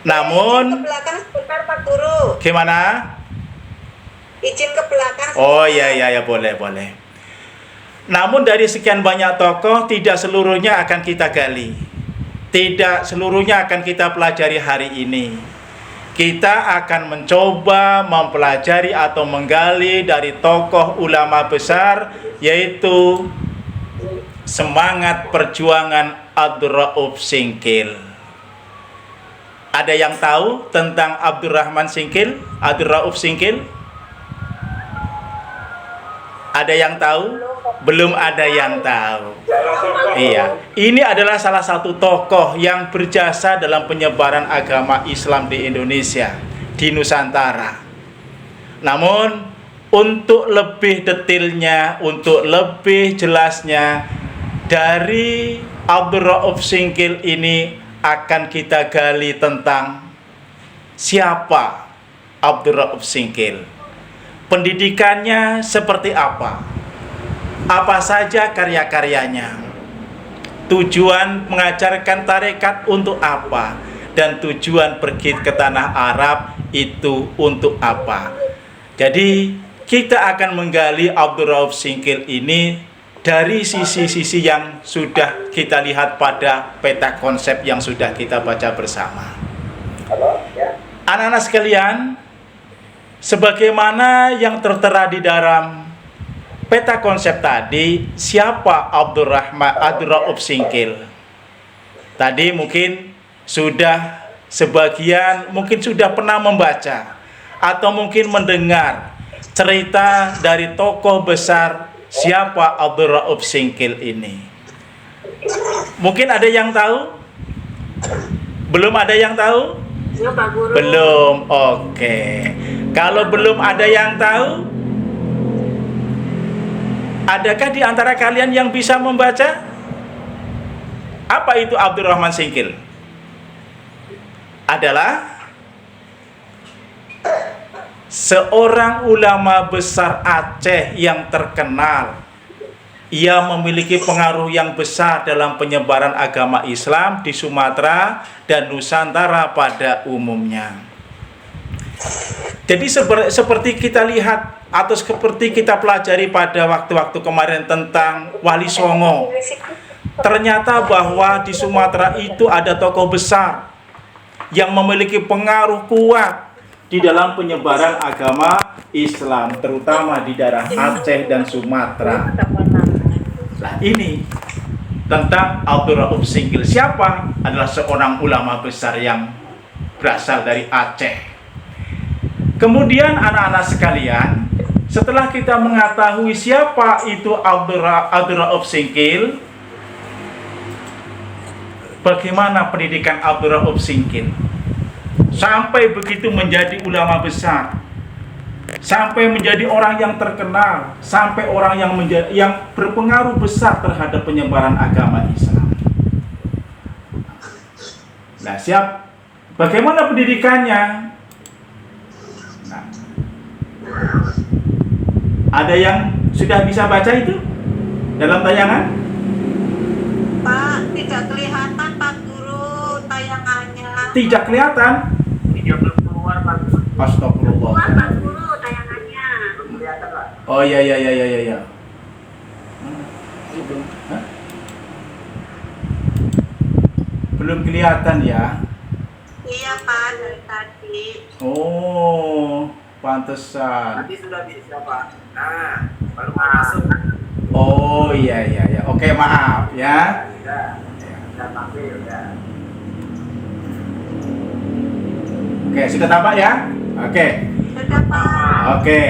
Namun, Izin ke belakang sebentar Pak Guru. gimana? Izin ke belakang Oh sebentar. iya, boleh, boleh. Namun dari sekian banyak tokoh, tidak seluruhnya akan kita gali. Tidak seluruhnya akan kita pelajari hari ini. Kita akan mencoba mempelajari atau menggali dari tokoh ulama besar, yaitu semangat perjuangan Abdurrauf Singkil. Ada yang tahu tentang Abdurrahman Singkil? Abdurrauf Singkil? Ada yang tahu? Belum ada yang tahu. Iya, ini adalah salah satu tokoh yang berjasa dalam penyebaran agama Islam di Indonesia, di Nusantara. Namun, untuk lebih detailnya, untuk lebih jelasnya, dari Abdurrauf Singkil ini akan kita gali tentang siapa Abdurrauf Singkil, pendidikannya seperti apa saja karya-karyanya, tujuan mengajarkan tarekat untuk apa, dan tujuan pergi ke tanah Arab itu untuk apa. Jadi kita akan menggali Abdurrauf Singkil ini dari sisi-sisi yang sudah kita lihat pada peta konsep yang sudah kita baca bersama. Anak-anak sekalian, sebagaimana yang tertera di dalam peta konsep tadi, siapa Abdurrauf Singkil? Tadi mungkin sudah sebagian mungkin sudah pernah membaca atau mungkin mendengar cerita dari tokoh besar siapa Abdurrauf Singkil ini. Mungkin ada yang tahu? Belum ada yang tahu? Ya, Pak Guru. Belum. Oke. Kalau belum ada yang tahu, adakah di antara kalian yang bisa membaca? Apa itu Abdurrahman Singkil? Adalah seorang ulama besar Aceh yang terkenal. Ia memiliki pengaruh yang besar dalam penyebaran agama Islam di Sumatera dan Nusantara pada umumnya. Jadi seperti kita lihat atau seperti kita pelajari pada waktu-waktu kemarin tentang Wali Songo, ternyata bahwa di Sumatera itu ada tokoh besar yang memiliki pengaruh kuat di dalam penyebaran agama Islam, terutama di daerah Aceh dan Sumatera. Nah, ini tentang Abdurrauf Singkil. Siapa? Adalah seorang ulama besar yang berasal dari Aceh. Kemudian anak-anak sekalian, setelah kita mengetahui siapa itu Abdurrauf Singkil, bagaimana pendidikan Abdurrauf Singkil sampai begitu menjadi ulama besar, sampai menjadi orang yang terkenal, sampai orang yang berpengaruh besar terhadap penyebaran agama Islam. Nah, bagaimana pendidikannya? Nah, ada yang sudah bisa baca itu dalam tayangan? Pak, tidak kelihatan Pak Guru tayangannya. Tidak kelihatan. Video belum keluar Pak. Astagfirullah. Keluar Pak Guru tayangannya. Belum kelihatan Pak. Oh iya. Hah? Belum kelihatan ya? Iya Pak, dari tadi. Oh, pantesan. Nanti sudah bisa Pak. Nah, baru mau masuk. Oh iya. Oke, maaf ya. Sudah tampil ya. Oke, sudah tampak ya? Oke. Sudah Pak. Oke.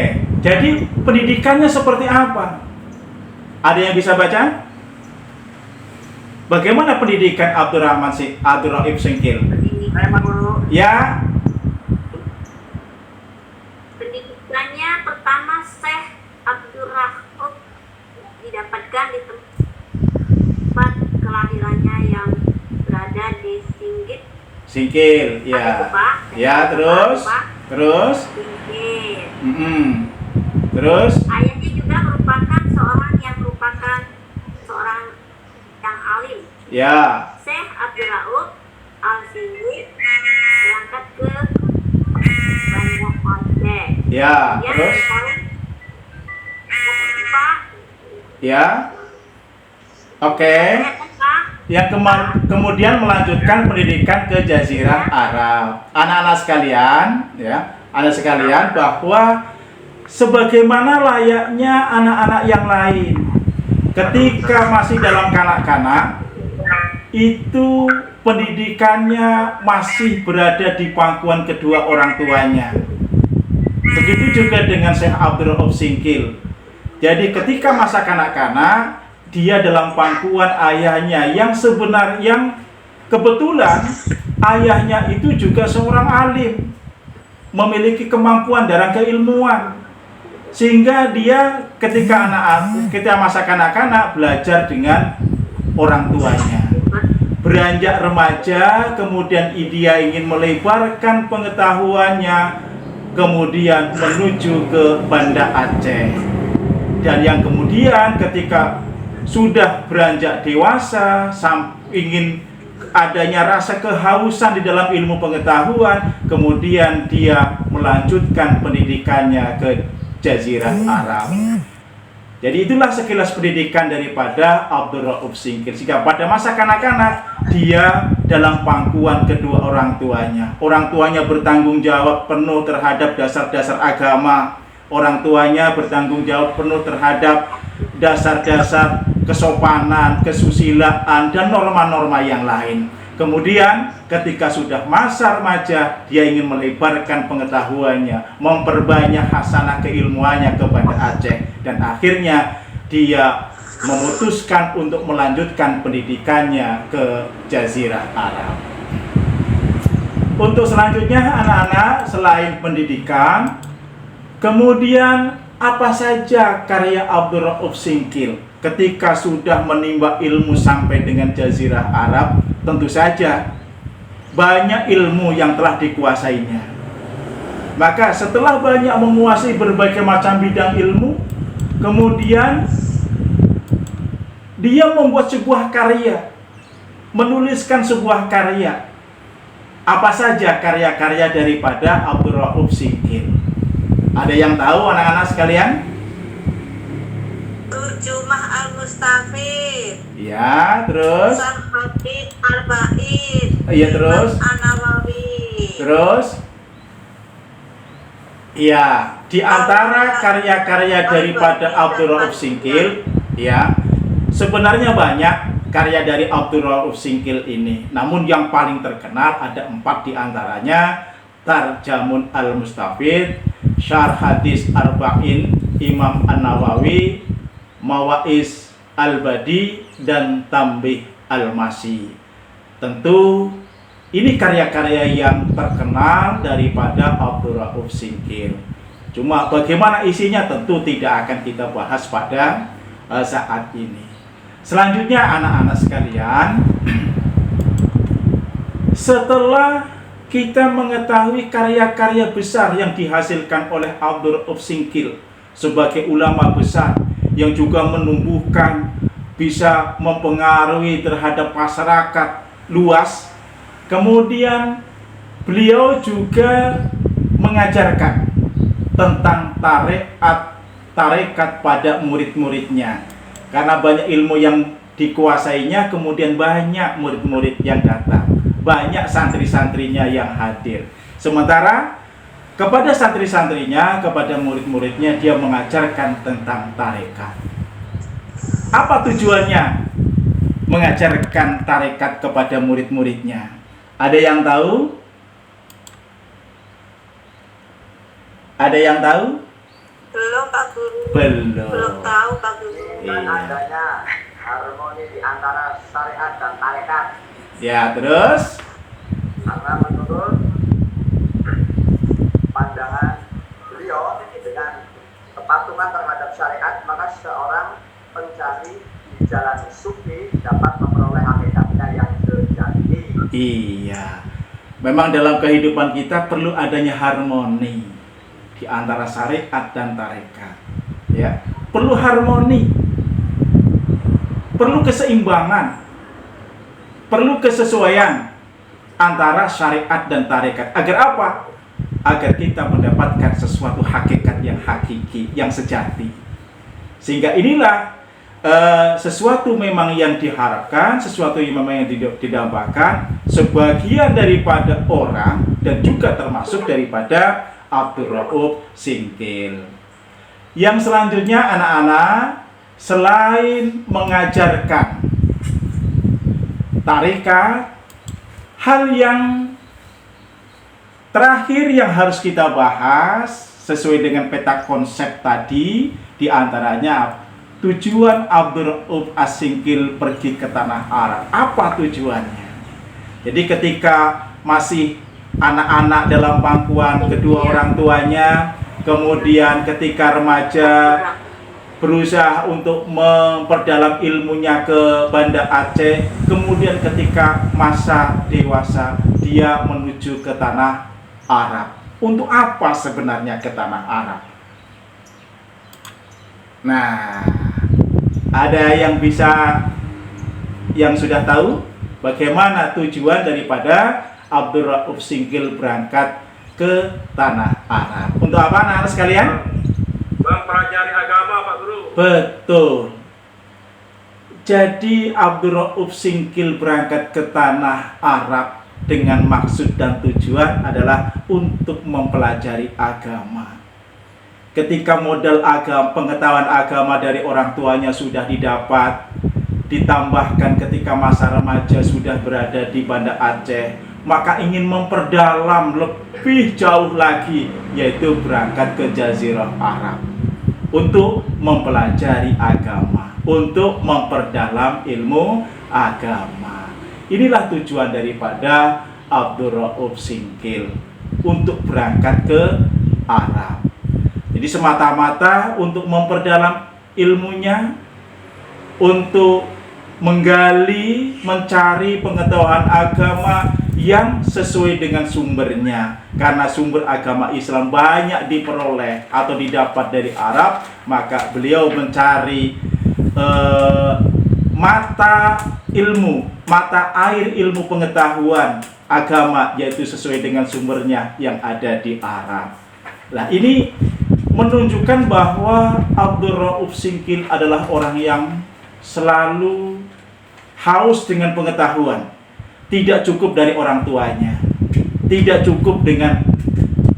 Jadi pendidikannya seperti apa? Ada yang bisa baca? Bagaimana pendidikan Abdurrauf Singkil? Saya Pak Guru. Ya. Pendidikannya pertama Syekh Abdurrauf didapatkan di tempat kelahirannya yang berada di Singgit. Singkil, ya. Apa itu, Pak? Ya, terus. Pak? Terus. Singgit. Terus. Ayahnya juga merupakan seorang yang alim. Ya. Syekh Abdurrauf Al-Singgit yang Ya, Ya, terus? tahu. Pak, Ya. Oke. ya, Pak. Yang kemudian melanjutkan pendidikan ke Jazirah Arab. Anak-anak sekalian, ya, anak sekalian, bahwa sebagaimana layaknya anak-anak yang lain, ketika masih dalam kanak-kanak, itu pendidikannya masih berada di pangkuan kedua orang tuanya. Begitu juga dengan Syekh Abdul Rauf Singkil. Jadi ketika masa kanak-kanak, dia dalam pangkuan ayahnya yang kebetulan ayahnya itu juga seorang alim, memiliki kemampuan dalam keilmuan, sehingga dia ketika masa kanak-kanak belajar dengan orang tuanya. Beranjak remaja, kemudian dia ingin melebarkan pengetahuannya, kemudian menuju ke Banda Aceh. Dan yang kemudian ketika sudah beranjak dewasa, ingin adanya rasa kehausan di dalam ilmu pengetahuan, kemudian dia melanjutkan pendidikannya ke Jazirah Arab. Jadi itulah sekilas pendidikan daripada Abdul Rauf Singkil. Sehingga pada masa kanak-kanak dia dalam pangkuan kedua orang tuanya. Orang tuanya bertanggung jawab penuh terhadap dasar-dasar agama. Orang tuanya bertanggung jawab penuh terhadap dasar-dasar kesopanan, kesusilaan, dan norma-norma yang lain. Kemudian ketika sudah masa remaja, dia ingin melebarkan pengetahuannya, memperbanyak hasanah keilmuannya kepada Aceh, dan akhirnya dia memutuskan untuk melanjutkan pendidikannya ke Jazirah Arab. Untuk selanjutnya anak-anak, selain pendidikan, kemudian apa saja karya Abdul Rauf Singkil ketika sudah menimba ilmu sampai dengan Jazirah Arab? Tentu saja banyak ilmu yang telah dikuasainya. Maka setelah banyak menguasai berbagai macam bidang ilmu, kemudian dia membuat sebuah karya, menuliskan sebuah karya. Apa saja karya-karya daripada Abdul Rauf Singkil? Ada yang tahu anak-anak sekalian? Turjumah Al-Mustafid. Ya, terus? Sarhadid Arba'in. Iya, terus? An-Nawawi. Terus? Ya, di antara karya-karya daripada Abdul Rauf Singkil, ya, sebenarnya banyak karya dari Abdul Rauf Singkil ini. Namun yang paling terkenal ada 4 di antaranya: Tarjamun Al-Mustafid, Syarh Hadis Arba'in Imam An-Nawawi, Mawaiz Al-Badi, dan Tambih Al-Masih. Tentu ini karya-karya yang terkenal daripada Abdul Rauf Singkil. Cuma bagaimana isinya tentu tidak akan kita bahas pada saat ini. Selanjutnya anak-anak sekalian, setelah kita mengetahui karya-karya besar yang dihasilkan oleh Abdul Rauf Singkil sebagai ulama besar yang juga menumbuhkan, bisa mempengaruhi terhadap masyarakat luas. Kemudian beliau juga mengajarkan tentang tarekat pada murid-muridnya. Karena banyak ilmu yang dikuasainya, kemudian banyak murid-murid yang datang, banyak santri-santrinya yang hadir. Sementara kepada santri-santrinya, kepada murid-muridnya, dia mengajarkan tentang tarekat. Apa tujuannya mengajarkan tarekat kepada murid-muridnya? Ada yang tahu? Ada yang tahu? Belum, Pak Guru. Belum. Tahu, Pak Guru. Dan Iya. adanya harmoni di antara syariat dan tarekat. Ya, terus? Karena menurut pandangan beliau, dengan kepatuhan terhadap syariat, maka seorang pencari di jalan sufi dapat memperoleh hakikatnya yang sejati. Iya. Memang dalam kehidupan kita perlu adanya harmoni di antara syariat dan tarekat. Ya, perlu harmoni. Perlu keseimbangan. Perlu kesesuaian antara syariat dan tarekat. Agar apa? agar kita mendapatkan sesuatu hakikat yang hakiki, yang sejati. Sehingga inilah sesuatu memang yang diharapkan, sesuatu yang memang yang didambakan sebagian daripada orang dan juga termasuk daripada Abdur Rauf Singkil. Yang selanjutnya anak-anak, selain mengajarkan tarekat, hal yang terakhir yang harus kita bahas sesuai dengan peta konsep tadi, diantaranya tujuan Abdur Rauf As-Singkil pergi ke tanah Arab. Apa tujuannya? Jadi ketika masih anak-anak dalam pangkuan kedua orang tuanya, kemudian ketika remaja berusaha untuk memperdalam ilmunya ke Banda Aceh, kemudian ketika masa dewasa dia menuju ke tanah Arab. Untuk apa sebenarnya ke tanah Arab? Nah, ada yang sudah tahu bagaimana tujuan daripada Abdur Rauf Singkil berangkat ke tanah Arab? Untuk apa anak-anak sekalian? Mempelajari agama, Pak Guru. Betul. Jadi Abdur Rauf Singkil berangkat ke tanah Arab dengan maksud dan tujuan adalah untuk mempelajari agama. Ketika modal pengetahuan agama dari orang tuanya sudah didapat, ditambahkan ketika masa remaja sudah berada di Banda Aceh, maka ingin memperdalam lebih jauh lagi, yaitu berangkat ke Jazirah Arab untuk mempelajari agama, untuk memperdalam ilmu agama. Inilah tujuan daripada Abdur Rauf Singkil untuk berangkat ke Arab. Jadi semata-mata untuk memperdalam ilmunya, untuk menggali, mencari pengetahuan agama yang sesuai dengan sumbernya. Karena sumber agama Islam banyak diperoleh atau didapat dari Arab, maka beliau mencari mata ilmu, mata air ilmu pengetahuan agama, yaitu sesuai dengan sumbernya yang ada di Arab. Nah, ini menunjukkan bahwa Abdur Rauf Singkil adalah orang yang selalu haus dengan pengetahuan. Tidak cukup dari orang tuanya, tidak cukup dengan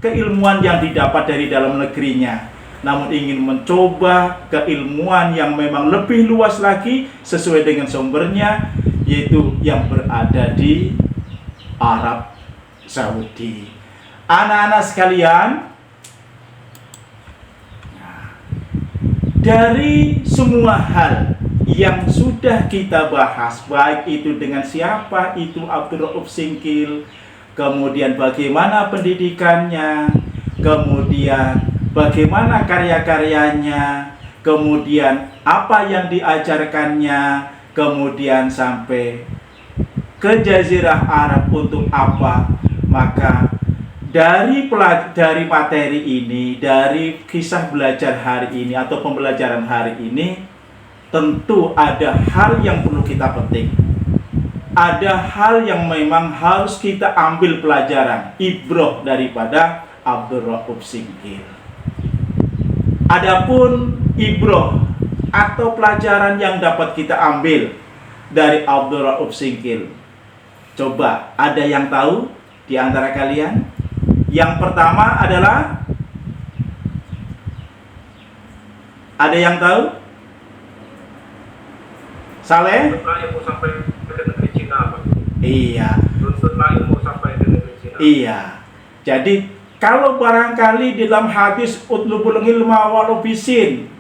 keilmuan yang didapat dari dalam negerinya, namun ingin mencoba keilmuan yang memang lebih luas lagi sesuai dengan sumbernya, yaitu yang berada di Arab Saudi. Anak-anak sekalian, dari semua hal yang sudah kita bahas, baik itu dengan siapa itu Abdur Rauf Singkil, kemudian bagaimana pendidikannya, kemudian bagaimana karya-karyanya, kemudian apa yang diajarkannya, kemudian sampai ke Jazirah Arab untuk apa, maka dari materi ini, dari kisah belajar hari ini atau pembelajaran hari ini, tentu ada hal yang perlu kita petik. Ada hal yang memang harus kita ambil pelajaran, ibroh daripada Abdur Rauf Singkil. Adapun ibroh atau pelajaran yang dapat kita ambil dari Abdur Rauf Singkil, coba ada yang tahu di antara kalian? Yang pertama adalah, ada yang tahu? Saleh? Tuntutlah ilmu sampai ke negeri Cina, Pak. Iya. Tuntutlah ilmu sampai ke negeri Cina. Iya. Jadi kalau barangkali di dalam hadis utlubul ilma walau bisin,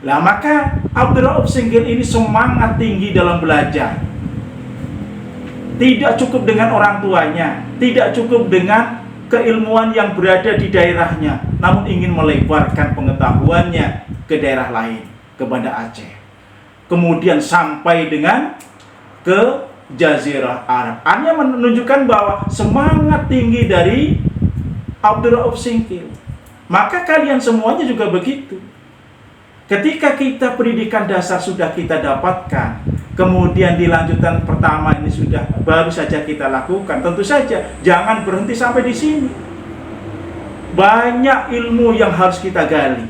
lah maka Abdur Rauf Singkil ini semangat tinggi dalam belajar. Tidak cukup dengan orang tuanya, tidak cukup dengan keilmuan yang berada di daerahnya, namun ingin melebarkan pengetahuannya ke daerah lain, ke Banda Aceh. Kemudian sampai dengan ke Jazirah Arab. Hanya menunjukkan bahwa semangat tinggi dari Abdur Rauf Singkil. Maka kalian semuanya juga begitu. Ketika kita pendidikan dasar sudah kita dapatkan, kemudian di lanjutan pertama ini sudah baru saja kita lakukan, tentu saja jangan berhenti sampai di sini. banyak ilmu yang harus kita gali,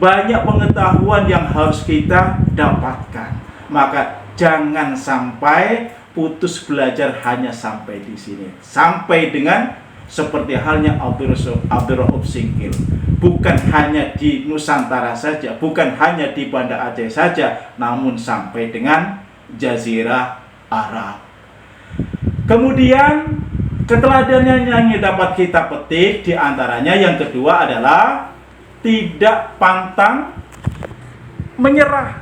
banyak pengetahuan yang harus kita dapatkan. Maka jangan sampai putus belajar hanya sampai di sini. Sampai dengan seperti halnya Abdurrauf Singkil, bukan hanya di Nusantara saja, bukan hanya di Banda Aceh saja, namun sampai dengan Jazirah Arab. Kemudian keteladanan yang dapat kita petik diantaranya yang kedua adalah tidak pantang menyerah.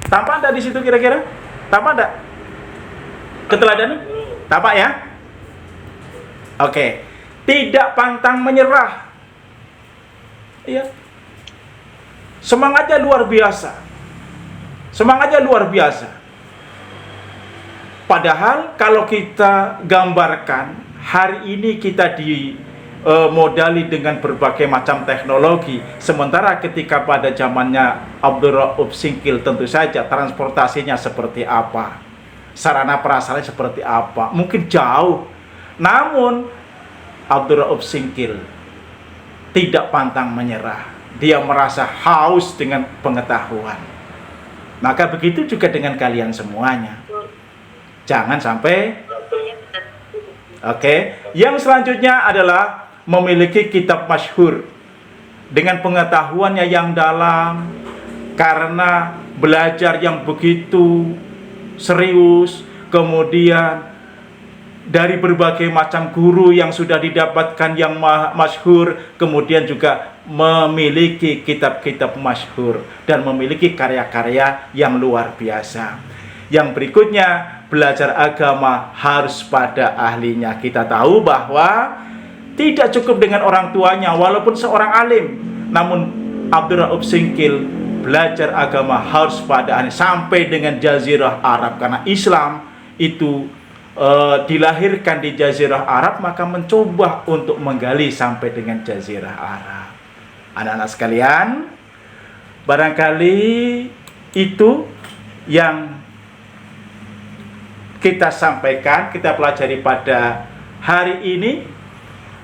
Tampak ada di situ kira-kira? Tampak ada? Keteladanan? Tampak ya? Oke. Tidak pantang menyerah. Iya. Semangatnya luar biasa. Semangatnya luar biasa. Padahal kalau kita gambarkan, hari ini kita dimodali dengan berbagai macam teknologi. Sementara ketika pada zamannya Abdurrauf Singkil tentu saja transportasinya seperti apa, sarana prasarana seperti apa, mungkin jauh. Namun Abdurrauf Singkil tidak pantang menyerah. Dia merasa haus dengan pengetahuan. Maka begitu juga dengan kalian semuanya. Jangan sampai. Oke. Yang selanjutnya adalah memiliki kitab masyhur dengan pengetahuannya yang dalam, karena belajar yang begitu serius, kemudian dari berbagai macam guru yang sudah didapatkan yang masyhur, kemudian juga memiliki kitab-kitab masyhur dan memiliki karya-karya yang luar biasa. Yang berikutnya, belajar agama harus pada ahlinya. Kita tahu bahwa tidak cukup dengan orang tuanya walaupun seorang alim, namun Abdurrauf Singkil belajar agama harus pada ahli sampai dengan Jazirah Arab, karena Islam itu dilahirkan di Jazirah Arab, maka mencoba untuk menggali sampai dengan Jazirah Arab. Anak-anak sekalian, barangkali itu yang kita sampaikan, kita pelajari pada hari ini.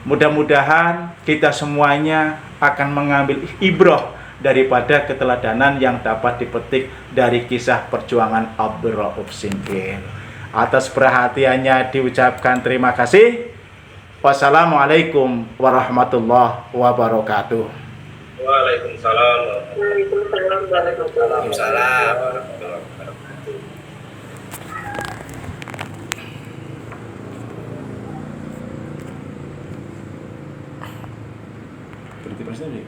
Mudah-mudahan kita semuanya akan mengambil ibrah daripada keteladanan yang dapat dipetik dari kisah perjuangan Abdurrauf Singkil. Atas perhatiannya diucapkan terima kasih. Wassalamualaikum warahmatullahi wabarakatuh. Waalaikumsalam. Waalaikumsalam. Berarti presiden.